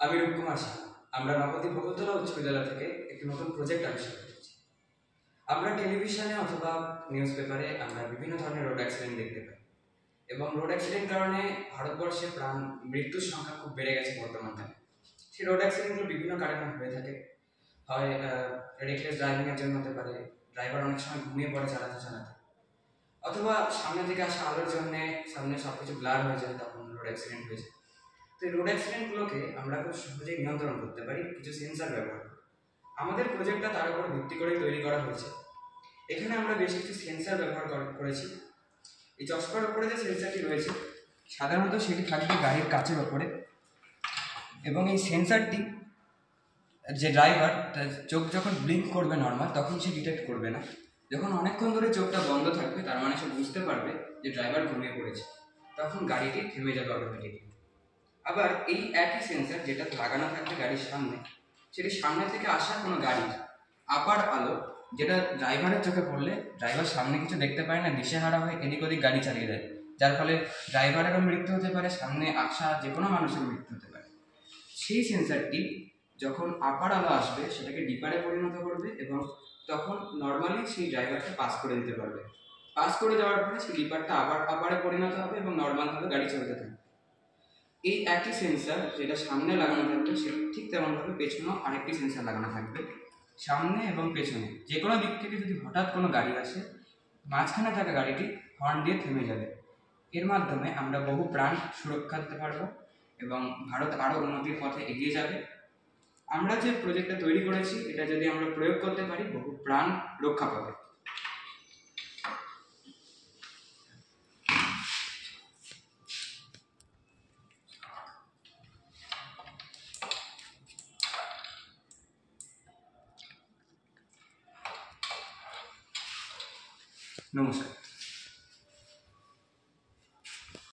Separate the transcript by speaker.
Speaker 1: আমি রূপকুমার শাহ। আমরা নবদ্বীপ বকুলতলা উচ্চ বিদ্যালয় থেকে একটি নতুন প্রজেক্ট আবিষ্কার করেছি। আমরা টেলিভিশনে অথবা নিউজ পেপারে আমরা বিভিন্ন ধরনের রোড অ্যাক্সিডেন্ট দেখতে পাই, এবং রোড অ্যাক্সিডেন্ট কারণে ভারতবর্ষে মৃত্যুর সংখ্যা খুব বেড়ে গেছে বর্তমানে। সেই রোড অ্যাক্সিডেন্টগুলো বিভিন্ন কারণে হয়ে থাকে। হয় রেকলেস ড্রাইভিংয়ের জন্য হতে পারে, ড্রাইভার অনেক সময় ঘুমিয়ে পড়ে চালাতে চালাতে, অথবা সামনে থেকে আসা আলোর জন্য সামনে সব কিছু ব্লার হয়ে যায়, তখন রোড অ্যাক্সিডেন্ট হয়ে যায়। তো এই রোড অ্যাক্সিডেন্টগুলোকে আমরা খুব সহজেই নিয়ন্ত্রণ করতে পারি কিছু সেন্সার ব্যবহার করে। আমাদের প্রজেক্টটা তার উপর ভিত্তি করে তৈরি করা হয়েছে। এখানে আমরা বেশ কিছু সেন্সার ব্যবহার করেছি। এই চশমার উপরে যে সেন্সারটি রয়েছে সাধারণত সেটি থাকবে গাড়ির কাচের ওপরে, এবং এই সেন্সারটি যে ড্রাইভার তার চোখ যখন ব্লিঙ্ক করবে নর্মাল, তখন সে ডিটেক্ট করবে না। যখন অনেকক্ষণ ধরে চোখটা বন্ধ থাকবে, তার মানে সে বুঝতে পারবে যে ড্রাইভার ঘুমিয়ে পড়েছে, তখন গাড়িটি থেমে যাবে অটোমেটিকলি। আবার এই একই সেন্সার যেটা লাগানো থাকবে গাড়ির সামনে, সেটি সামনে থেকে আসা কোনো গাড়ির আপার আলো, যেটা ড্রাইভারের চোখে পড়লে ড্রাইভার সামনে কিছু দেখতে পায় না, দিশেহারা হয়ে এদিক ওদিক গাড়ি চালিয়ে দেয়, যার ফলে ড্রাইভারেরও মৃত্যু হতে পারে, সামনে আসা যে কোনো মানুষের মৃত্যু হতে পারে। সেই সেন্সারটি যখন আপার আলো আসবে সেটাকে ডিপারে পরিণত করবে, এবং তখন নর্মালি সেই ড্রাইভারকে পাস করে দিতে পারবে। পাস করে দেওয়ার পরে সেই ডিপারটা আবার আপারে পরিণত হবে এবং নর্মালভাবে গাড়ি চলতে থাকবে। এই একই সেন্সার যেটা সামনে লাগানো থাকবে, সে ঠিক তেমনভাবে পেছনেও আরেকটি সেন্সার লাগানো থাকবে। সামনে এবং পেছনে যে কোনো দিক থেকে যদি হঠাৎ কোনো গাড়ি আসে, মাঝখানে থাকা গাড়িটি হর্ন দিয়ে থেমে যাবে। এর মাধ্যমে আমরা বহু প্রাণ সুরক্ষা দিতে পারবো এবং ভারত আরও উন্নতির পথে এগিয়ে যাবে। আমরা যে প্রজেক্টটা তৈরি করেছি, এটা যদি আমরা প্রয়োগ করতে পারি, বহু প্রাণ রক্ষা পাবে। নমস্কার।